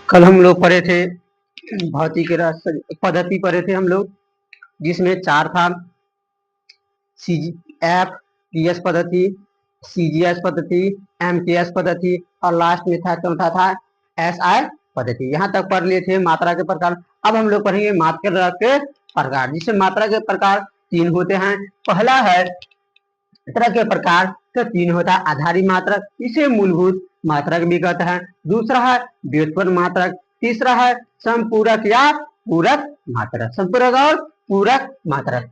कल हम लोग पढ़े थे भौतिक राष्ट्र पद्धति पढ़े थे हम लोग, जिसमें चार था: एफ पद्धति, सीजीएस पद्धति, एमटीएस पद्धति और लास्ट में था चौथा था एसआई पद्धति। यहाँ तक पढ़ लिए थे मात्रा के प्रकार। अब हम लोग पढ़ेंगे मात्रा के प्रकार, जिससे मात्रा के प्रकार तीन होते हैं। पहला है तरह के प्रकार तो तीन होता है: आधारी मात्रक, इसे मूलभूत मात्रक भी कहते हैं। दूसरा है व्युत्पन्न मात्रक। तीसरा है संपूरक या पूरक मात्रक। संपूरक और पूरक मात्रक।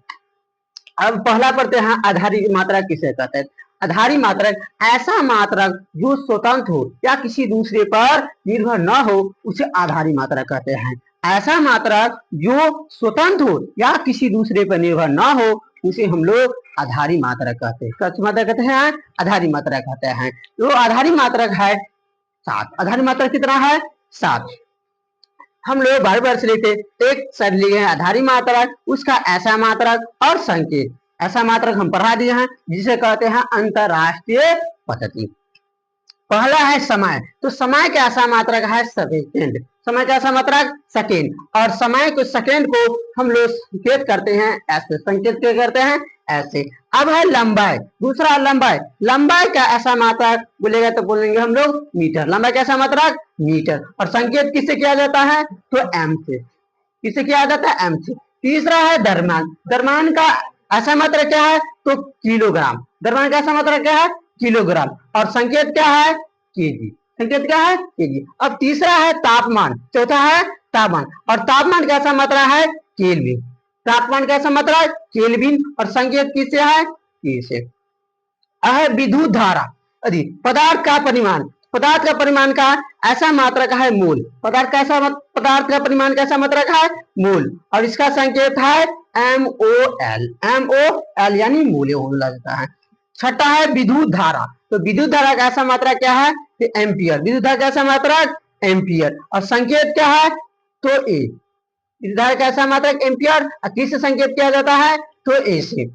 अब पहला पढ़ते हैं आधारी मात्रक किसे कहते हैं। आधारी मात्रक ऐसा मात्रक जो स्वतंत्र हो या किसी दूसरे पर निर्भर न हो, उसे आधारी मात्रक कहते हैं। ऐसा मात्रक जो स्वतंत्र हो या किसी दूसरे पर निर्भर न हो, उसे हम लोग आधारी मात्रक कहते हैं। कौन सी मात्रक कहते हैं? आधारी मात्रक कहते हैं। तो आधारी मात्रक है 7। आधारी मात्रक कितना है? 7। हम लोग बार बार से लेते एक शब्द लिए हैं आधारी मात्रक, उसका ऐसा मात्रक और संकेत। ऐसा मात्रक हम पढ़ा दिए हैं, जिसे कहते हैं अंतरराष्ट्रीय पद्धति। पहला है समय। तो समय का ऐसा मात्रक है सेकेंड। समय का ऐसा मात्रक सेकेंड। और समय को सेकेंड को हम लोग संकेत करते हैं ऐसे। संकेत क्या करते हैं? ऐसे। अब है लंबाई। दूसरा लंबाई। लंबाई का ऐसा मात्रक बोलेगा तो बोलेंगे हम लोग मीटर। लंबाई का ऐसा मात्रक मीटर। और संकेत किससे किया जाता है? तो एम से। किससे किया जाता है? एम से। तीसरा है द्रव्यमान। द्रव्यमान का ऐसा मात्रक क्या है? तो किलोग्राम। द्रव्यमान का ऐसा मात्रक क्या है? किलोग्राम। और संकेत क्या है? केजी। संकेत क्या है? केजी। अब तीसरा है तापमान। चौथा है तापमान। और तापमान का ऐसा मात्रा है? केल्विन। तापमान का ऐसा मात्रा है? केल्विन। और संकेत किससे है? के से। है विद्युत धारा। यदि पदार्थ का परिमाण, पदार्थ का परिमाण का ऐसा मात्रक है मोल। पदार्थ का परिमाण कैसा मात्रक है? मोल। और इसका संकेत है MOL। MOL यानी मोल बोला जाता है। छठा है विद्युत धारा। तो विद्युत धारा का ऐसा मात्रा क्या है? तो एम्पियर। विद्युत धारा का ऐसा मात्रा एम्पियर। और संकेत क्या है? तो ए। विद्युत धारा का ऐसा मात्रक एम्पियर। और किससे संकेत किया जाता है? तो ए से।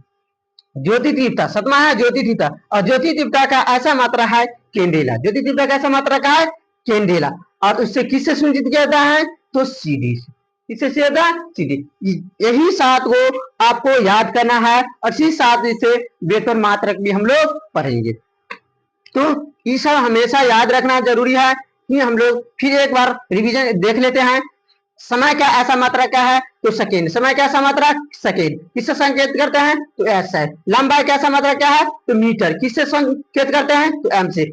ज्योति तीव्रता। सतमा है ज्योति तीव्रता। और ज्योति तीव्रता का ऐसा मात्रा है कैंडेला। ज्योति तीव्रता का ऐसा मात्रा का है कैंडेला। और उससे किससे सुनिश्चित किया जाता है? तो सीधी से। किससे सीधा? सीधी। यही 7 को आपको याद करना है। और इसी 7 से व्युत्पन्न मात्रक भी हम लोग पढ़ेंगे। तो ये सब हमेशा याद रखना जरूरी है कि हम लोग फिर एक बार रिवीजन देख लेते हैं। समय का ऐसा मात्रा क्या है? तो सेकेंड। समय का ऐसा मात्रा सेकेंड। किससे संकेत करते हैं? तो एस है। लंबाई का ऐसा मात्रा क्या है? तो मीटर। किससे संकेत करते हैं? तो एम से।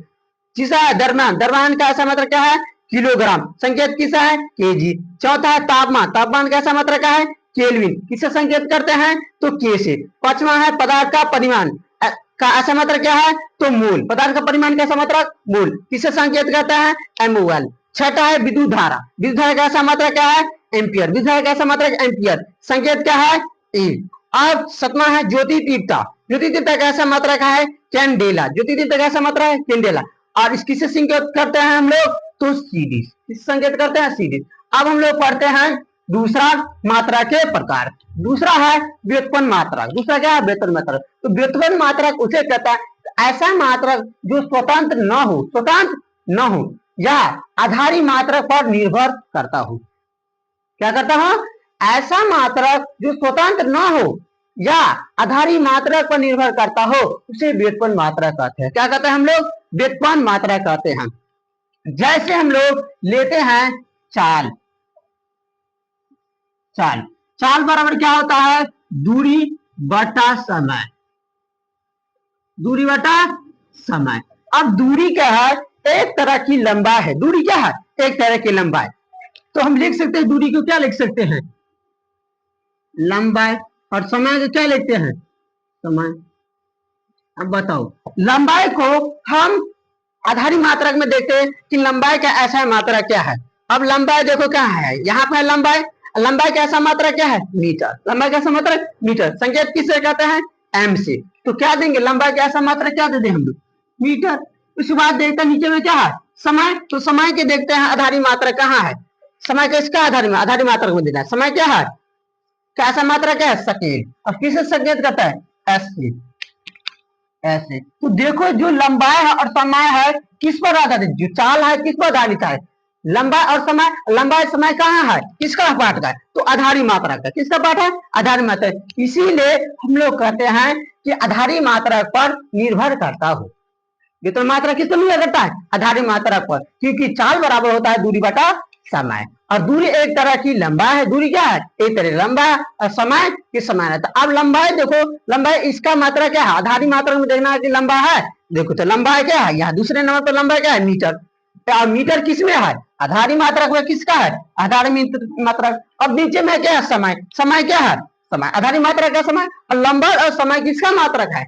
तीसरा है द्रव्यमान। द्रव्यमान का ऐसा मात्रा क्या है? किलोग्राम। संकेत किसका है? केजी। चौथा है तापमान। तापमान का ऐसा मात्रा क्या है? केल्विन। किससे संकेत करते हैं? तो के से। पांचवा है पदार्थ का परिमाण का ऐसा मात्रा क्या है? तो मोल। पदार्थ का परिमाण का ऐसा मात्रा मोल। किससे संकेत करता है? MOL। छठा है विद्युत धारा। विद्युत धारा का ऐसा मात्रा क्या है? एम्पियर। विद्युत धारा का ऐसा मात्रा एम्पियर। संकेत क्या है? ए। अब सतमा है ज्योति तीव्रता। ज्योति तीव्रता का ऐसा मात्रा क्या है? कैंडेला। ज्योति तीव्रता का ऐसा मात्रा है कैंडेला। और इस किससे संकेत करते हैं हम लोग? तो सीधी। किससे संकेत करते हैं? सीधी। अब हम लोग पढ़ते हैं दूसरा मात्रा के प्रकार। दूसरा है व्युत्पन्न मात्रक। दूसरा क्या है? व्युत्पन्न मात्रक। तो व्युत्पन्न मात्रक उसे कहता है ऐसा मात्रक जो स्वतंत्र न हो, स्वतंत्र न हो या आधारी मात्रक पर निर्भर करता हो। क्या करता हो? ऐसा मात्रक जो स्वतंत्र न हो या आधारी मात्रक पर निर्भर करता हो, उसे व्युत्पन्न मात्रक कहते हैं। क्या कहते हैं हम लोग? व्युत्पन्न मात्रक कहते हैं। जैसे हम लोग लेते हैं चाल। चाल। चाल बराबर क्या होता है? दूरी बटा समय। दूरी बटा समय। अब दूरी क्या है? एक तरह की लंबाई है। दूरी क्या है? एक तरह की लंबाई। तो हम लिख सकते हैं दूरी को क्या लिख सकते हैं? लंबाई। और समय को क्या लिखते हैं? समय। अब बताओ, लंबाई को हम आधारी मात्रक में देखते हैं कि लंबाई का ऐसा मात्रा क्या है। अब लंबाई देखो क्या है? यहाँ पे लंबाई। लंबाई का ऐसा मात्रा क्या है? मीटर। लंबाई का ऐसा मात्रा मीटर। संकेत किससे कहते हैं? एम से। तो क्या देंगे? लंबाई का ऐसा मात्रा क्या दे दें हम लोग? मीटर। उसके बाद देखते हैं नीचे में क्या है? समय। तो समय के देखते हैं आधारी मात्रा कहाँ है? समय का इसका आधारी मात्रक में देना है। समय क्या है? कैसा मात्रा क्या है? सेकेंड। और किससे संकेत करता है? एस से। ऐसे। तो देखो जो लंबाई है और समय है किस पर आधारित? जो चाल है किस पर आधारित है? लंबाई और समय, लंबाई समय कहाँ है, किसका पाठ का है, तो आधारी मात्रा का, किसका पाठ है, आधारी मात्रा। इसीलिए हम लोग कहते हैं कि आधारी मात्रा पर निर्भर करता हो। वितरण मात्रा किस पर निर्भर करता है, आधारी मात्रा पर, क्योंकि चाल बराबर होता है दूरी बटा समय, और दूरी एक तरह की लंबाई है, दूरी क्या है, एक तरह लंबा है, और समय किस समान है। तो अब लंबाई देखो, लंबाई इसका मात्रा क्या है, आधारी मात्रा में देखना है कि लंबा है, देखो तो लंबाई क्या है, यहाँ दूसरे नंबर पर लंबाई क्या है, मीटर। और मीटर किस में है, आधारी मात्रक में, किसका है, आधारी मात्रक। अब नीचे में क्या है, समय, समय क्या है, समय आधारी मात्रक का समय, और लंबाई और समय किसका मात्रक है,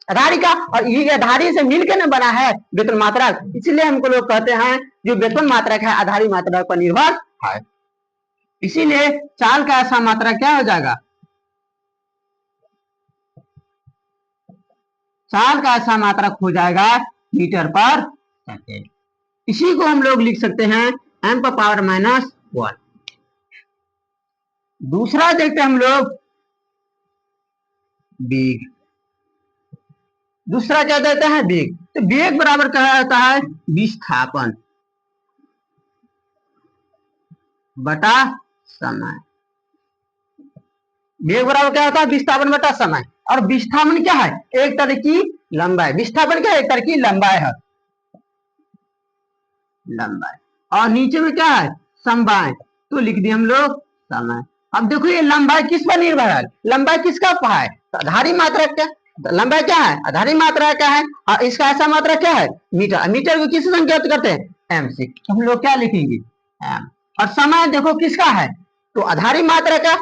आधारी का, और ये आधारी से मिलकर न बना है वेतन मात्रक। इसीलिए हमको लोग कहते हैं जो वेतन मात्रक है आधारी मात्रक पर निर्भर है। इसीलिए चाल का ऐसा मात्रक क्या हो जाएगा, चाल का ऐसा मात्रक हो जाएगा मीटर पर सेकेंड। इसी को हम लोग लिख सकते हैं m पर पावर -1। दूसरा देखते हैं हम लोग वेग, दूसरा क्या देते हैं वेग। तो वेग बराबर क्या होता है, विस्थापन बटा समय। वेग बराबर क्या होता है, विस्थापन बटा समय। और विस्थापन क्या है, एक तरह की लंबाई, विस्थापन क्या है, एक तरह की लंबाई है, लंबाई। और नीचे में क्या है, समय, तो लिख दिए हम लोग समय। अब देखो ये लंबाई किस पर निर्भर है, लंबाई किसका है, तो आधारी मात्रा क्या, लंबाई क्या है, आधारी मात्रा क्या है, और इसका ऐसा मात्रा क्या है, मीटर। मीटर को किस संकेत करते हैं, एम से, तो हम लोग क्या लिखेंगे, एम। और समय देखो किसका है, तो आधारी मात्रा का,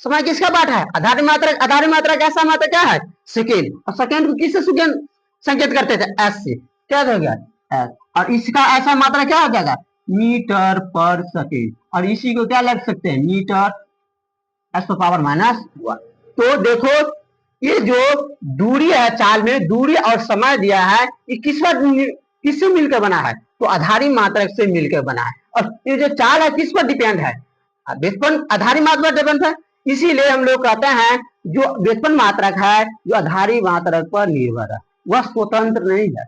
समय किसका पाठ है, आधारी मात्रा, आधारी मात्रा का ऐसा मात्रा क्या है, सेकेंड। और सेकेंड को किससे संकेत करते थे, एस से, क्या हो गया, एस। और इसका ऐसा मात्रा क्या हो जाएगा, मीटर पर सेकेंड। और इसी को क्या लग सकते हैं, मीटर एस टू पावर -1। तो देखो ये जो दूरी है चाल में, दूरी और समय दिया है, ये किससे मिलकर बना है, तो आधारी मात्रक से मिलकर बना है। और ये जो चाल है किस पर डिपेंड है, व्युत्पन्न आधारी मात्रा पर डिपेंड है। इसीलिए हम लोग कहते हैं जो व्युत्पन्न मात्रक है जो आधारी मात्रक पर निर्भर है, वह स्वतंत्र नहीं है,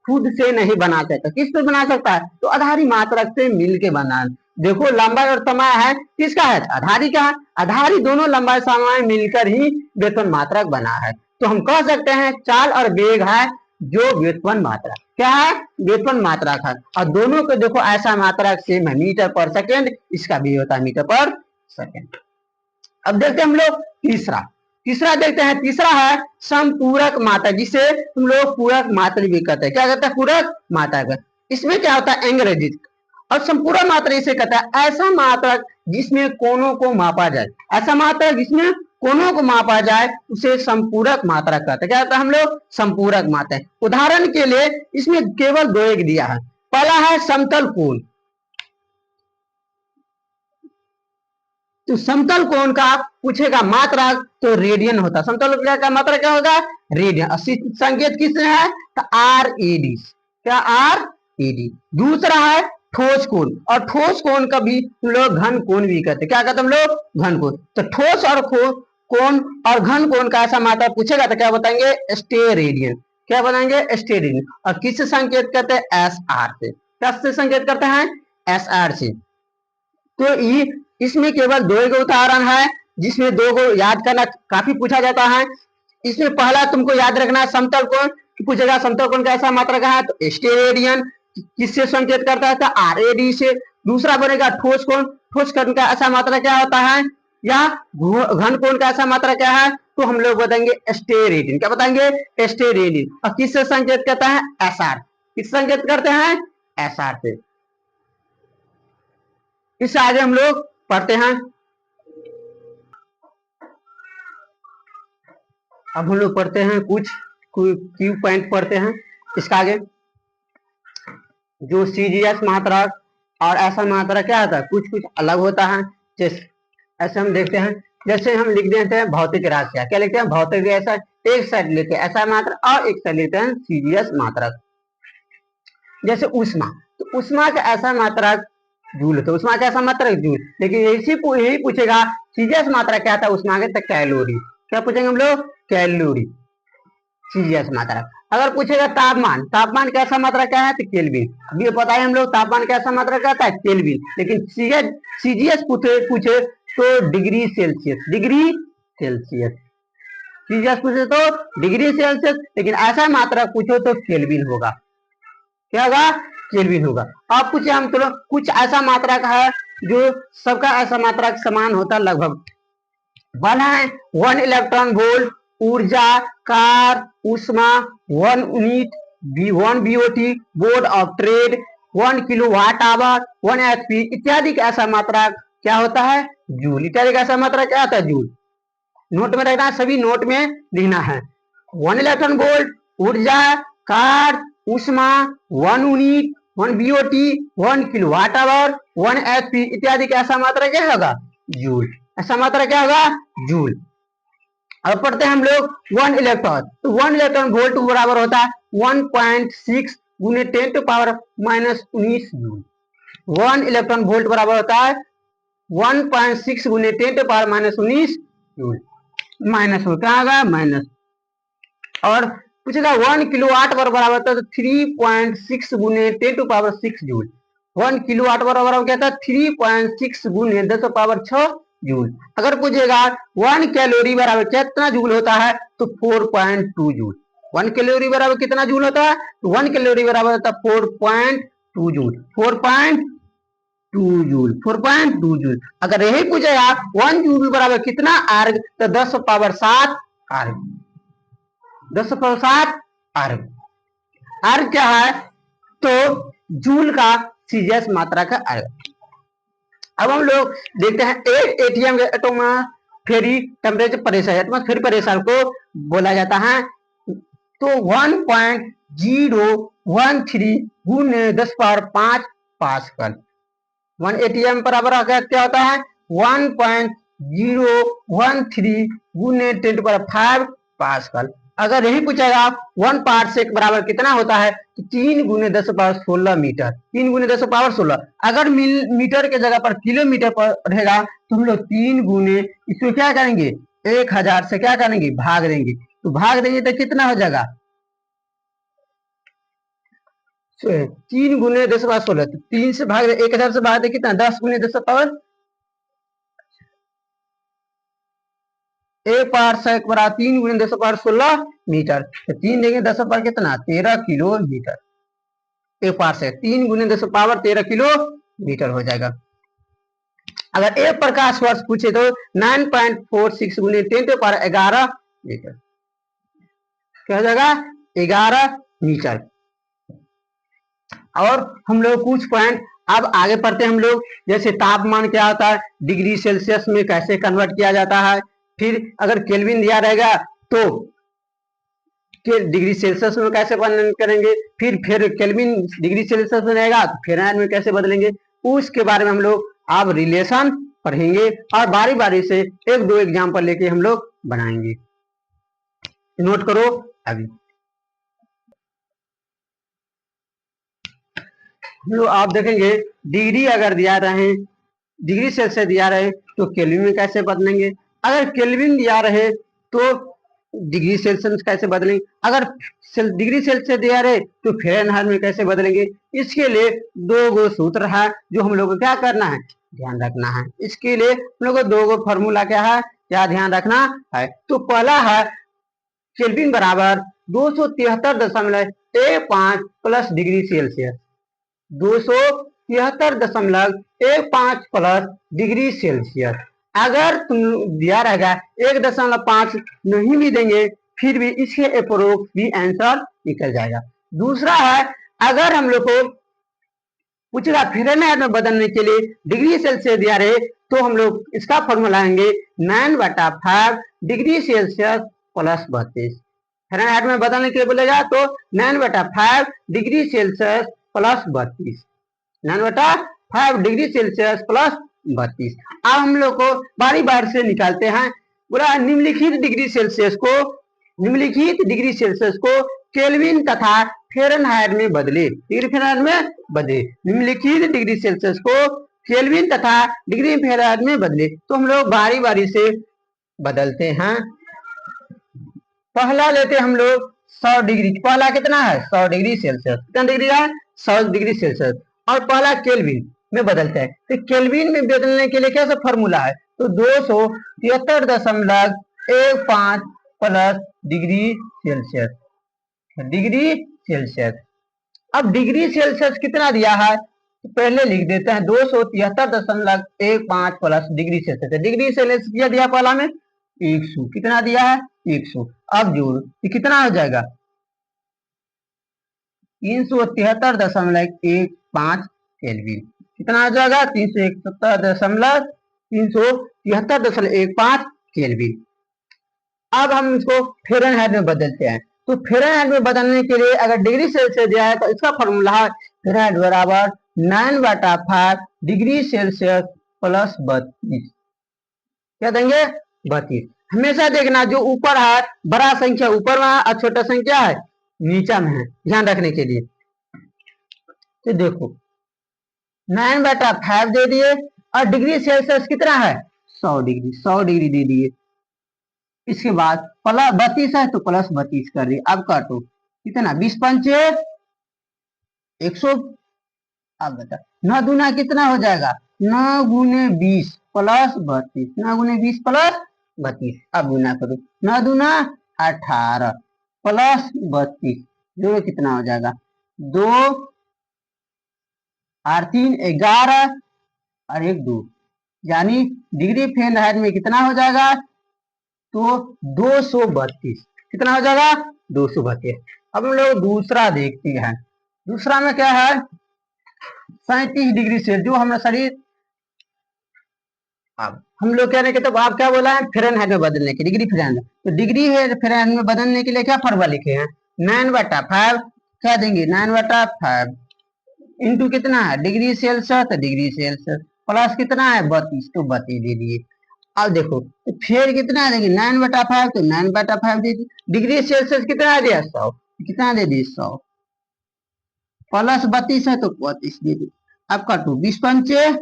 खुद से नहीं बना सकता। किस पे बना सकता है, तो आधारी मात्रक से मिलके बना। देखो लंबाई और समय है किसका है, आधारी का है, आधारी दोनों लंबाई समय मिलकर ही व्युत्पन्न मात्रक बना है। तो हम कह सकते हैं चाल और वेग है जो व्युत्पन्न मात्रक, क्या है, व्युत्पन्न मात्रक है। और दोनों को देखो ऐसा मात्रक सेम है, मीटर पर सेकेंड, इसका भी होता है मीटर पर सेकेंड। अब देखते हैं हम लोग तीसरा, तीसरा देखते हैं, तीसरा है संपूरक मात्रक, जिसे हम लोग पूरक मात्रक भी कहते हैं। क्या कहते हैं, पूरक मात्रक। इसमें क्या होता है, अंग्रेजी। और संपूरक मात्रक इसे कहता है ऐसा मात्रक जिसमें कोनों को मापा जाए, ऐसा मात्रक जिसमें कोनों को मापा जाए उसे संपूरक मात्रक कहते हैं। क्या कहते हैं हम लोग, संपूरक मात्रक। उदाहरण के लिए इसमें केवल दो एक दिया है, पहला है समतल कोण। तो समतल कोण का पूछेगा मात्रक तो रेडियन होता, समतल कोण का मात्रक क्या होगा, रेडियन। संकेत किससे है, तो आर ए डी, क्या आर ए डी। दूसरा है ठोस कोण, और ठोस कोण का भी हम लोग घन कोण भी कहते हैं। क्या कहते हैं हम लोग, घन कोण। तो ठोस और कोण और घन कोण का ऐसा मात्रक पूछेगा तो क्या बताएंगे, स्टेरेडियन। क्या बताएंगे, स्टेरेडियन। और किससे संकेत करते हैं, एस आर से। किससे संकेत करते हैं, एस आर से। तो इसमें केवल दो एक उदाहरण है जिसमें दो को याद करना काफी पूछा जाता है। इसमें पहला तुमको याद रखना है समतल कोण, पूछेगा समतल कोण का ऐसा मात्रक है तो स्टेरेडियन। किससे संकेत करता है, तो आर ए डी से। दूसरा बनेगा ठोस कोण, ठोस कोण का ऐसा मात्रक क्या होता है, या घन कोण का ऐसा मात्रक क्या है, तो हम लोग बताएंगे स्टेरेडियन। क्या बताएंगे, स्टेरेडियन। और किससे संकेत करता है, एस आर। किस संकेत करते हैं, एस आर से। इससे आगे हम लोग पढ़ते हैं। अब हम लोग पढ़ते हैं कुछ क्यू पॉइंट पढ़ते हैं। इसका आगे जो सीजीएस मात्रक और ऐसा मात्रक क्या होता है, कुछ कुछ अलग होता है। जैसे ऐसे हम देखते हैं, जैसे हम लिख देते हैं भौतिक राशियां, क्या लिखते हैं, भौतिक ऐसा एक साइड लेते हैं ऐसा मात्रक, और एक साइड लेते हैं सीजीएस मात्रक। जैसे उष्मा, तो उष्मा का ऐसा मात्रक जूल, तो उष्मा का ऐसा मात्रक जूल। लेकिन यही पूछेगा सीजीएस मात्रक क्या था उष्मा के, तो कैलोरी। क्या पूछेंगे हम लोग, कैलोरी, सीजीएस मात्रक। अगर पूछेगा तापमान, तापमान कैसा मात्रा क्या है तो केल्विन। अभी ये पता है हम लोग तापमान कैसा मात्रा क्या है केल्विन। लेकिन सीजीएस पूछे पूछे तो degree Celsius, degree Celsius. CGS पूछे तो डिग्री सेल्सियस, लेकिन ऐसा मात्रा पूछो तो केल्विन होगा। क्या होगा? केल्विन होगा। अब पूछे हम तो कुछ ऐसा मात्रा का है जो सबका ऐसा मात्रा समान होता है लगभग। वन है 1 इलेक्ट्रॉन वोल्ट, ऊर्जा, कार, ऊष्मा, 1 unit, 1 BOT, board of trade, 1 kilo watt hour, 1 HP इत्यादि का ऐसा मात्रा क्या होता है? जूल। इत्यादि का ऐसा मात्रा क्या होता है? जूल। नोट में रखना, सभी नोट में लिखना है। 1 इलेक्ट्रॉन वोल्ट, ऊर्जा, कार, ऊष्मा, 1 unit, 1 BOT, 1 kilo watt hour, 1 HP इत्यादि का ऐसा मात्रा क्या होगा? जूल। ऐसा मात्रा क्या होगा? जूल। अब पढ़ते हैं हम लोग 1 इलेक्ट्रॉन, तो 1 इलेक्ट्रॉन वोल्ट बराबर होता है 1.6 गुने 10 to power -19 joule. 1 electron volt बराबर होता है 1.6 गुने 10 टू पावर -19 जूल। माइनस हो क्या होगा? माइनस। और पूछेगा 1 किलोवाट बराबर होता है 3.6 गुने 10 टू पावर 6 जूल। 1 किलोवाट बराबर क्या था? 3.6 गुने 10 पावर 6 जूल। अगर पूछेगा 1 कैलोरी बराबर कितना जूल होता है तो 4.2 जूल। 1 कैलोरी बराबर कितना जूल होता है? तो 1 कैलोरी बराबर होता है 4.2 जूल। 4.2 joule, 4.2 joule. अगर यही पूछेगा 1 जूल बराबर कितना अर्ग तो 10 पावर 7 अर्ग। 10 पावर 7 अर्ग। अर्ग क्या है? तो जूल का सीजीएस मात्रा का अर्ग। अब हम लोग देखते हैं ATM atmospheric temperature pressure, atmospheric pressure को बोला जाता है तो 1.013 गुने 10 पावर 5 पास्कल। 1 एटीएम बराबर क्या होता है? 1.013 गुने 10 पावर 5 पास्कल। अगर यही पूछेगा 1 पार्सेक बराबर कितना होता है तो 3 गुने 10 पावर 16 मीटर। 3 गुने 10 पावर 16। अगर मीटर के जगह पर किलोमीटर पर रहेगा तो हम लोग 3 गुने इसमें क्या करेंगे? 1000 से क्या करेंगे? भाग देंगे। तो भाग देंगे तो कितना हो जाएगा? 3 गुने 10 पावर 16। तो 3 से भाग दे, 1000 से भाग दे कितना? 10 गुने 10 पावर 1 पार्सेक बराबर 3 गुने 10 पावर 16 मीटर। तो 3 देंगे 10 पावर कितना? 13 किलोमीटर। 1 पार्सेक 3 गुने 10 पावर 13 किलोमीटर हो जाएगा। अगर 1 प्रकाश वर्ष पूछे तो 9.46 गुने 10 टू पावर 11 मीटर। क्या हो जाएगा? 11 मीटर। और हम लोग कुछ पॉइंट अब आगे पढ़ते हैं हम लोग, जैसे तापमान क्या होता है, डिग्री सेल्सियस में कैसे कन्वर्ट किया जाता है। फिर अगर केल्विन दिया रहेगा तो डिग्री सेल्सियस में कैसे वर्णन करेंगे। फिर केल्विन डिग्री सेल्सियस में रहेगा तो फ़ारेनहाइट में कैसे बदलेंगे, उसके बारे में हम लोग अब रिलेशन पढ़ेंगे और बारी बारी से 1-2 एग्जाम्पल लेके हम लोग बनाएंगे। नोट करो अभी। आप देखेंगे डिग्री अगर दिया रहे, डिग्री सेल्सियस दिया रहे तो केल्विन में कैसे बदलेंगे। अगर केल्विन दिया रहे तो डिग्री सेल्सियस कैसे बदलेंगे। अगर डिग्री सेल्सियस दिया रहे तो फ़ारेनहाइट में कैसे बदलेंगे। इसके लिए 2 गो सूत्र है जो हम लोग को क्या करना है? ध्यान रखना है। इसके लिए हम लोग को 2 गो फॉर्मूला क्या है, क्या ध्यान रखना है। तो पहला है केल्विन बराबर 273.15 plus degree Celsius. 273.15 plus degree Celsius. अगर तुम दिया रहेगा 1.5 नहीं भी देंगे फिर भी इसके अप्रोक्स भी आंसर निकल जाएगा। दूसरा है अगर हम लोग को पूछेगा फ़ारेनहाइट में बदलने के लिए डिग्री सेल्सियस दिया रहे तो हम लोग इसका फॉर्मूला आएंगे 9/5 डिग्री सेल्सियस प्लस 32। फ़ारेनहाइट में बदलने के लिए बोलेगा तो 9/5 degree Celsius plus 32। 9/5 degree Celsius plus 32। अब हम लोग को बारी बारी से निकालते हैं। बोला निम्नलिखित डिग्री सेल्सियस को केल्विन तथा फ़ारेनहाइट में बदले। डिग्री फ़ारेनहाइट में बदले। निम्नलिखित डिग्री सेल्सियस को केल्विन तथा डिग्री फ़ारेनहाइट में बदले। तो हम लोग बारी बारी से बदलते हैं। पहला लेते हम लोग 100 डिग्री, पहला कितना है 100 डिग्री सेल्सियस, कितना डिग्री है 100 डिग्री सेल्सियस, और पहला केल्विन में बदलता है। तो केल्विन में बदलने के लिए कैसा फॉर्मूला है, तो 273.15 plus degree Celsius, degree Celsius. अब डिग्री सेल्सियस कितना दिया है, तो पहले लिख देते हैं 273.15 plus degree Celsius, degree Celsius क्या दिया पहला में 100, कितना दिया है 100। अब जोड़ तो कितना हो जाएगा 373.15 केल्विन, कितना हो जाएगा 373.15 केल्विन। अब हम इसको फ़ारेनहाइट में बदलते हैं, तो फ़ारेनहाइट में बदलने के लिए अगर डिग्री सेल्सियस दिया है तो इसका फॉर्मूला है फ़ारेनहाइट बराबर 9/5 डिग्री सेल्सियस प्लस 32, क्या देंगे 32। हमेशा देखना जो ऊपर है बड़ा संख्या ऊपर में है और छोटा संख्या है नीचा में है, ध्यान रखने के लिए। तो देखो 9/5 दे दिए और डिग्री सेल्सियस कितना है 100 डिग्री दे दिए। इसके बाद प्लस 32 है तो प्लस 32 कर दिए। अब काटो कितना 20 पंचे 100, अब बता 9 दूना कितना हो जाएगा 9 गुने 20 प्लस 32, 9 गुने 20 प्लस 32। अब गुना करो 9 दूना 18 प्लस 32, जोड़ो कितना हो जाएगा 2 और 3 11 और 1 2, यानी डिग्री फ़ारेनहाइट में कितना हो जाएगा तो 232, कितना हो जाएगा 232। अब हम लोग दूसरा देखते हैं, दूसरा में क्या है 37 डिग्री से जो हमारा शरीर, अब हम लोग कह रहे हैं कि तो आप क्या बोला है फ़ारेनहाइट में बदलने की, डिग्री फ़ारेनहाइट, तो डिग्री है फ़ारेनहाइट में बदलने के लिए क्या फॉर्मूला लिखे हैं 9/5, क्या देंगे 9/5 इंटू कितना है डिग्री सेल्सियस, तो डिग्री सेल्सियस प्लस कितना है 32, तो 32 दे दिए। अब देखो तो फिर कितना देंगे 9/5, तो 9/5 दे दिए। डिग्री सेल्सियस कितना दिया 100, कितना दे दिए 100 प्लस 32 है तो 32 दे दिए। अब काटो 20 पंचे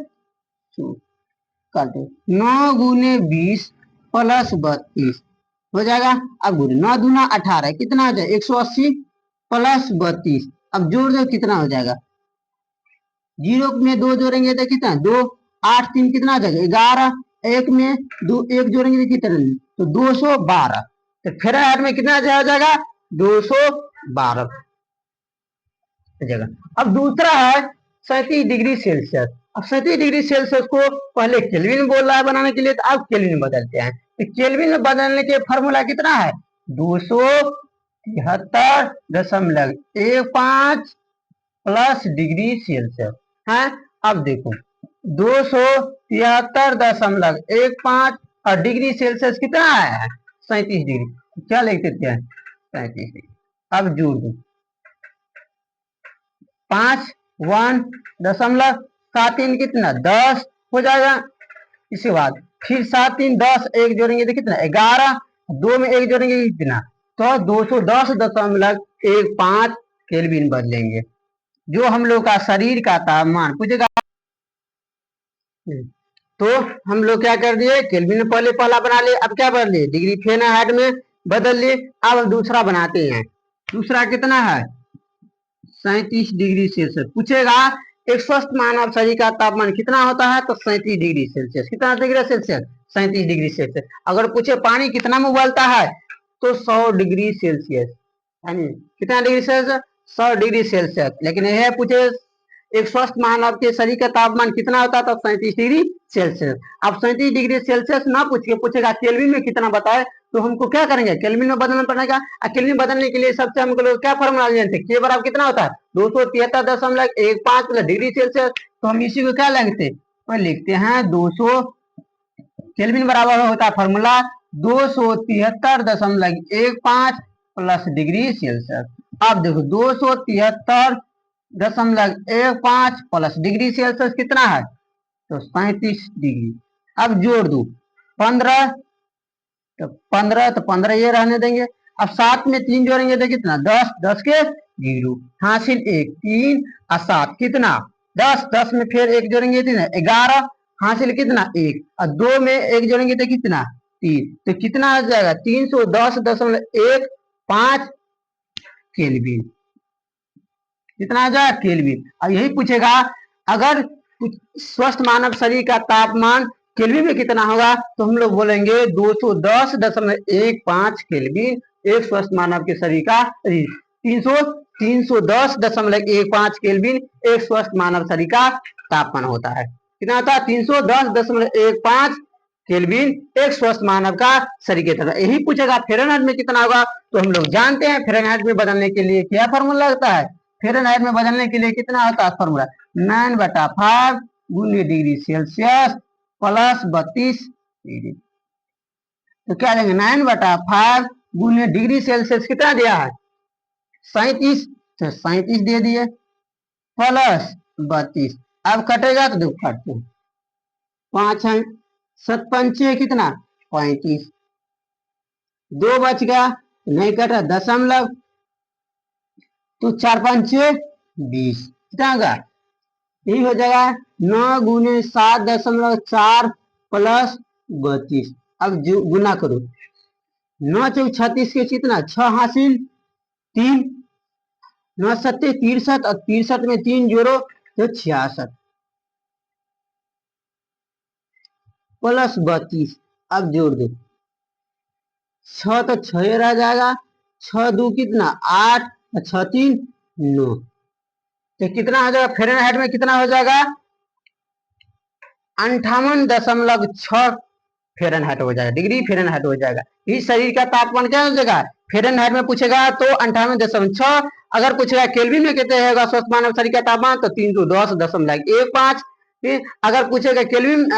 काटो 9 गुने 20 प्लस 32 हो जाएगा। अब गुने 9 दूना 18, कितना हो जाएगा 180 प्लस 32। अब जोड़ दो कितना हो जाएगा, जीरो में 2 जोड़ेंगे तो कितना 2 8 3 कितना हो जाएगा 11, एक में 2 1 जोड़ेंगे तो कितना तो 212, तो फ़ारेनहाइट में कितना हो जाएगा 212 जगह। अब दूसरा है 37 डिग्री सेल्सियस। अब 37 डिग्री सेल्सियस को पहले केल्विन बोल रहा है बनाने के लिए, तो अब केल्विन में बदलते हैं। तो केल्विन में बदलने के फॉर्मूला कितना है 273.15 प्लस डिग्री सेल्सियस है। अब देखो 273.15 और डिग्री सेल्सियस कितना है 37 डिग्री, क्या लिख देते हैं 37 डिग्री। अब जोड़ दो 5 1.73 कितना 10 हो जाएगा। इसके बाद फिर 7 3 10, 1 जोड़ेंगे तो कितना 11, 2 में 1 जोड़ेंगे कितना तो 210.15 केल्विन बदलेंगे, जो हम लोग का शरीर का तापमान पूछेगा। तो हम लोग क्या कर दिए केल्विन में पहले पहला बना लिए, अब क्या बदल लिए डिग्री फ़ारेनहाइट में बदल लिए। अब दूसरा बनाते हैं, दूसरा कितना है 37 डिग्री सेल्सियस। पूछेगा एक स्वस्थ मानव शरीर का तापमान कितना होता है तो 37 डिग्री सेल्सियस, कितना डिग्री सेल्सियस 37 डिग्री सेल्सियस। अगर पूछे पानी कितना में उबलता है तो 100 डिग्री सेल्सियस, यानी कितना डिग्री सेल्सियस 100 डिग्री सेल्सियस। लेकिन यह पूछे एक स्वस्थ मानव के शरीर का तापमान कितना होता है तो 37 डिग्री सेल्सियस। अब 37 डिग्री सेल्सियस ना पूछिए, पूछेगा केल्विन में कितना बताए, तो हमको क्या करेंगे केल्विन में बदलना पड़ेगा। केल्विन बदलने के लिए सबसे हमको लोग क्या फॉर्मूला जानते हैं, के बराबर कितना होता है 273.15 डिग्री सेल्सियस। तो हम इसी को क्या लिखते लिखते हैं 200, केल्विन बराबर होता है फॉर्मूला 273.15 प्लस डिग्री सेल्सियस। अब देखो 273.15 प्लस डिग्री सेल्सियस कितना है तो 37 डिग्री। अब जोड़ दो 15, तो 15 ये रहने देंगे। अब 7 में 3 जोड़ेंगे तो कितना 10, 10 के 0 हासिल 1 3 और 7 कितना 10, 10 में फिर 1 जोड़ेंगे कितना 11 हासिल कितना 1 और 2 में 1 जोड़ेंगे तो कितना 3, तो कितना आ जाएगा 310.15 केल्विन। कितना आ जाएगा केल्विन। अब यही पूछेगा अगर स्वस्थ मानव शरीर का तापमान केल्विन में कितना होगा, तो हम लोग बोलेंगे 210.15 केल्विन एक स्वस्थ मानव के शरीर का 310.15 केल्विन एक स्वस्थ मानव शरीर का तापमान होता है। कितना होता है 310.15 केल्विन एक स्वस्थ मानव का शरीर के तापमान। यही पूछेगा फ़ारेनहाइट में कितना होगा, तो हम लोग जानते हैं फ़ारेनहाइट में बदलने के लिए क्या फॉर्मूला लगता है। फ़ारेनहाइट में बदलने के लिए कितना होता है फॉर्मूला 9/5 गुने डिग्री सेल्सियस प्लस 32 डिग्री। तो क्या देंगे 9/5 गुने डिग्री सेल्सियस कितना दिया है 37, तो 37 दे दिए प्लस 32। अब कटेगा तो दो काटते हैं 5 है 7 पंचे कितना 35, 2 बच गया नहीं कटा दशमलव, तो 4 पंचे 20 कितना होगा यही हो जाएगा 9 गुने 7.4 प्लस 32। अब गुना करो 9 चौक 36 के कितना 6 हासिल 3, 9 सत्ते 63 और 63 में 3 जोड़ो तो 66 प्लस 32। अब जोड़ दो 6 तो 6 रह जाएगा 6 दो कितना 8 6 3 9, तो कितना हो जाएगा फ़ारेनहाइट में कितना हो जाएगा 58.6 फ़ारेनहाइट हो जाएगा, डिग्री फ़ारेनहाइट हो जाएगा। इस शरीर का तापमान क्या हो जाएगा फ़ारेनहाइट में पूछेगा तो 58.6, अगर पूछेगा केल्विन में कितने होगा स्वस्थ मानव शरीर का तापमान तो 310.15। अगर पूछेगा केल्विन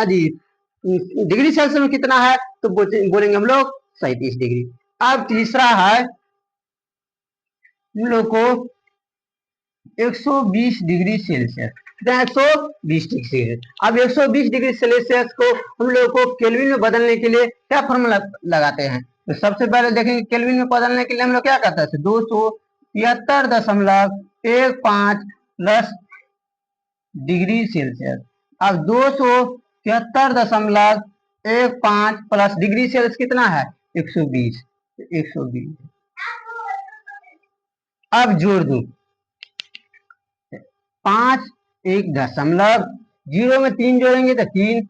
डिग्री सेल्सियस में कितना है तो बोलेंगे हम लोग 37 डिग्री। अब तीसरा है हम लोग को 120 डिग्री सेल्सियस, 120 डिग्री सेल्सियस। अब 120 डिग्री सेल्सियस को हम लोग को केल्विन में बदलने के लिए क्या फॉर्मूला लगाते हैं, तो सबसे पहले देखेंगे केल्विन में बदलने के लिए हम लोग क्या करते हैं 273.15 प्लस डिग्री सेल्सियस। अब 273.15 प्लस डिग्री सेल्सियस कितना है 120, 120। अब जोड़ दो 5 1 दशमलव 0 में 3 जोड़ेंगे तो 3,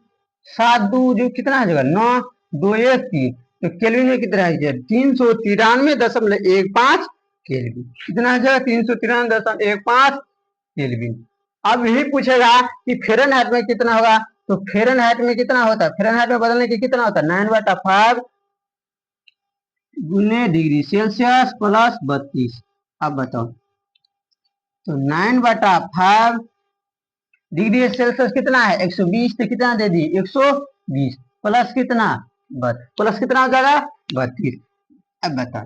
7 2 जो कितना है जगह 9 2 1 3, तो केल्विन में कितना है 393.15 केल्विन। कितना है 393.15 केल्विन। अब यही पूछेगा कि फ़ारेनहाइट में कितना होगा, तो फ़ारेनहाइट में कितना होता है फ़ारेनहाइट में बदलने के कितना होता है 9/5 गुने डिग्री सेल्सियस प्लस 32। अब बताओ तो 9/5 डिग्री सेल्सियस कितना है 120, तो कितना दे दी 120 प्लस कितना प्लस कितना हो जाएगा 32। अब बता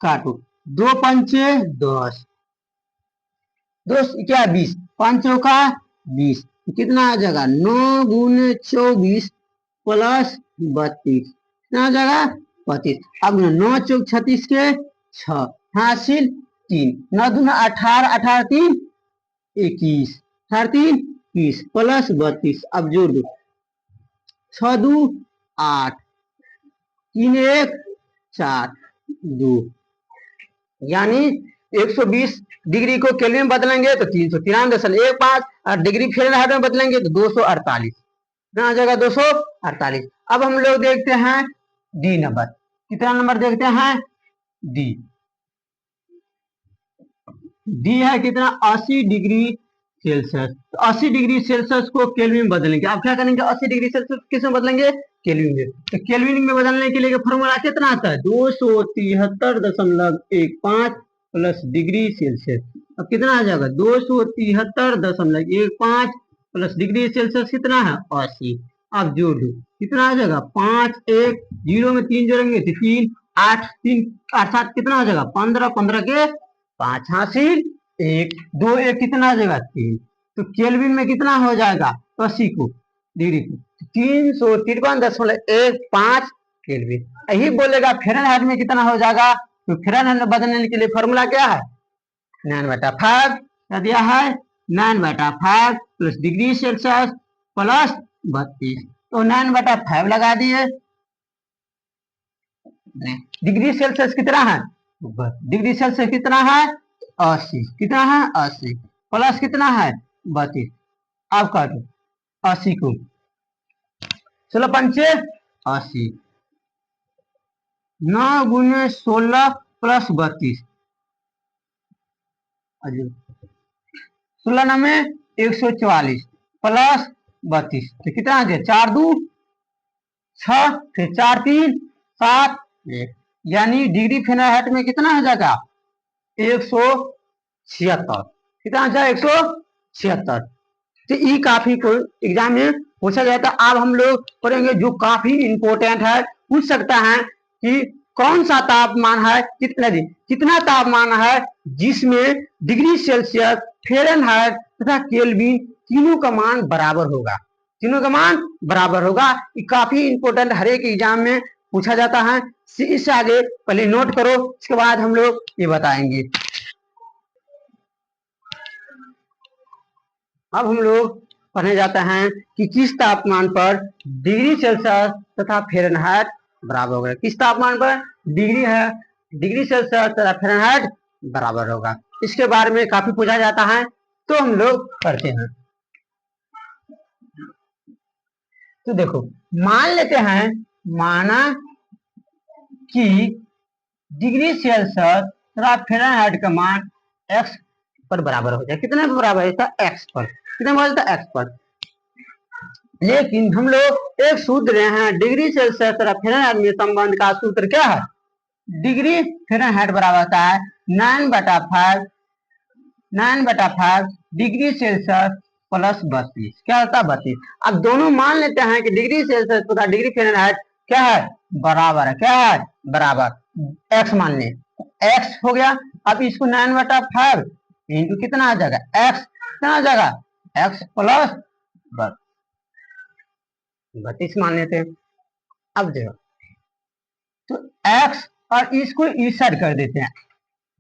काटो 2 पंचे 10, 2 क्या 20, 5 चौका 20, कितना आ जाएगा 9 गुने 24 प्लस 32 कितना आ जाएगा 32। अब 9 चौक 36 के 6 हासिल 3, 9 दूना 18 18 3 21 3 30 प्लस 32। अब जोड़ दो 6 2 8 3 1 4 2, यानी 120 डिग्री को केल्विन में बदलेंगे तो 393.15 और डिग्री फ़ारेनहाइट में बदलेंगे तो 248 कितना आ जाएगा 248। अब हम लोग देखते हैं डी नंबर, कितना नंबर देखते हैं डी। डी है कितना 80 डिग्री सेल्सियस, तो 80 डिग्री सेल्सियस को केल्विन में बदलेंगे। आप क्या करेंगे 80 डिग्री सेल्सियस किस में बदलेंगे केल्विन में, तो केल्विन में बदलने के लिए फॉर्मूला कितना आता है 273.15 प्लस डिग्री सेल्सियस। अब कितना आ जाएगा 273.15 प्लस डिग्री सेल्सियस कितना है 80। अब जोड़ दो कितना आ जाएगा 5 1 0 में 3 जोड़ेंगे तो 3 8 3 8 7 कितना आ जाएगा 15 15 के 5 हासिल 1 2 1 कितना आ जाएगा 3, तो केल्विन में कितना हो जाएगा 80 को डिग्री को 353.15 केल्विन। यही बोलेगा फ़ारेनहाइट में कितना हो जाएगा, तो फ़ारेनहाइट में बदलने के लिए फॉर्मूला क्या है 9/5 क्या दिया है 9/5 प्लस डिग्री सेल्सियस प्लस 32, तो 9/5 लगा दिए। डिग्री सेल्सियस कितना है डिग्री सेल्सियस कितना है 80, कितना है 80 प्लस कितना है 32। अब काटो 80 को 16 × 80, 9 × 16 प्लस 32, 16 में 144 प्लस 32, तो कितना आ गया 4 2 6, फिर 4 3 7 1, यानी डिग्री फ़ारेनहाइट में कितना हो जाएगा 176। कितना आ जाए 176। तो ये काफी को एग्जाम में पूछा जाता है। अब हम लोग पढ़ेंगे जो काफी इंपॉर्टेंट है, पूछ सकता है कि कौन सा तापमान है, कितना तापमान है जिसमें डिग्री सेल्सियस, फ़ारेनहाइट तथा केल्विन तीनों का मान बराबर होगा, तीनों का मान बराबर होगा। ये काफी इंपॉर्टेंट हर एक एग्जाम में पूछा जाता है। इससे आगे पहले नोट करो, इसके बाद हम लोग ये बताएंगे। अब हम लोग पढ़ने जाते हैं कि किस तापमान पर डिग्री सेल्सियस तथा फ़ारेनहाइट बराबर होगा। किस तापमान पर डिग्री सेल्सियस तथा फ़ारेनहाइट बराबर होगा, इसके बारे में काफी पूछा जाता है, तो हम लोग पढ़ते हैं। तो देखो, मान लेते हैं, माना कि डिग्री सेल्सियस तथा फ़ारेनहाइट का मान x पर बराबर हो जाए। कितने पर बराबर है x पर, कितने बराबर था x पर। लेकिन हम लोग एक सूत्र रहे हैं, डिग्री सेल्सियस तथा फ़ारेनहाइट में संबंध का सूत्र क्या है, डिग्री फ़ारेनहाइट बराबर होता है 9/5 डिग्री सेल्सियस प्लस 32, क्या होता है 32। अब दोनों मान लेते हैं कि डिग्री सेल्सियस तथा डिग्री फ़ारेनहाइट क्या है बराबर है, क्या है बराबर x मान ले, x हो गया। अब इसको 9/5 इंटू कितना आ जाएगा x, कितना आ जाएगा x प्लस 32 मान लेते हैं। अब देखो, तो x और इसको इस साइड कर देते हैं,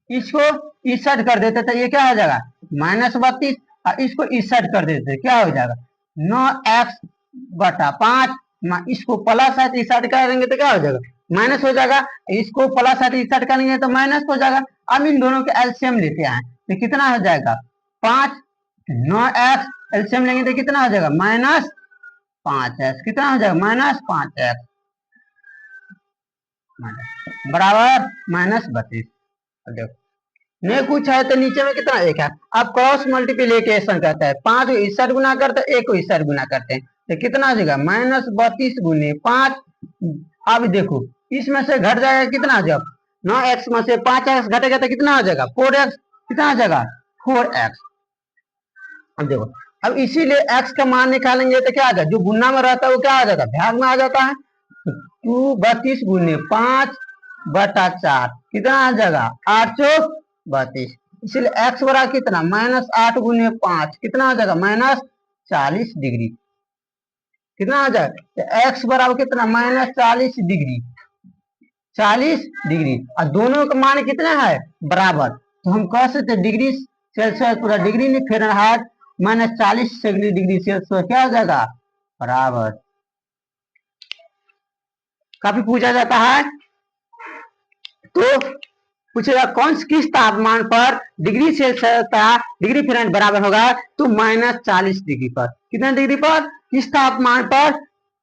इसको इस साइड कर देते तो ये क्या हो जाएगा -32, और इसको इस साइड कर देते क्या हो जाएगा 9x/5, इसको प्लस है इस साइड करेंगे तो क्या हो जाएगा माइनस हो जाएगा, इसको प्लस है इस साइड करेंगे तो माइनस हो जाएगा। अब इन दोनों के एलसीएम लेते हैं तो कितना हो जाएगा 5, 9x एलसीएम लेंगे तो कितना हो जाएगा -5x, कितना हो जाएगा -5x बराबर -32। देखो नहीं कुछ है तो नीचे में कितना एक है। अब क्रॉस मल्टीप्लीकेशन कहता है, 5 को इस साइड गुना करते हैं, 1 को इस साइड गुना करते हैं, तो कितना हो जाएगा -32 × 5। अब देखो इसमें से घट जाएगा कितना, जब 9x में से 5x घटेगा तो कितना हो जाएगा 4x, कितना हो जाएगा 4x। अब देखो, अब इसीलिए x का मान निकालेंगे तो क्या आ जाएगा, जो गुना में रहता है वो क्या आ जाता है भाग में आ जाता है। 32 × 5/4 कितना आ जाएगा 8 × 32, इसलिए x बराबर कितना -8 × 5 कितना आ जाएगा -40 डिग्री, कितना आ जाएगा तो x बराबर कितना -40 डिग्री, 40 डिग्री। और दोनों का मान कितना है बराबर, तो हम कह सकते डिग्री सेल्सियस पूरा डिग्री नहीं फ़ारेनहाइट -40 डिग्री सेल्सियस क्या हो जाएगा बराबर। काफी पूछा जाता है, तो पूछेगा किस तापमान पर डिग्री सेल्सियस का डिग्री फ़ारेनहाइट बराबर होगा, तो -40 डिग्री पर। कितने डिग्री पर, किस तापमान पर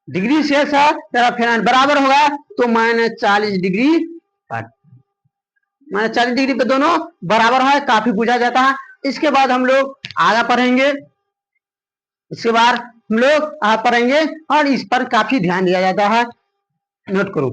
डिग्री सेल्सियस फ़ारेनहाइट बराबर होगा, तो -40 डिग्री पर, -40 डिग्री पर दोनों बराबर है। काफी पूछा जाता है। इसके बाद हम लोग आगे पढ़ेंगे, इसके बाद हम लोग पढ़ेंगे और इस पर काफी ध्यान दिया जाता है, नोट करो।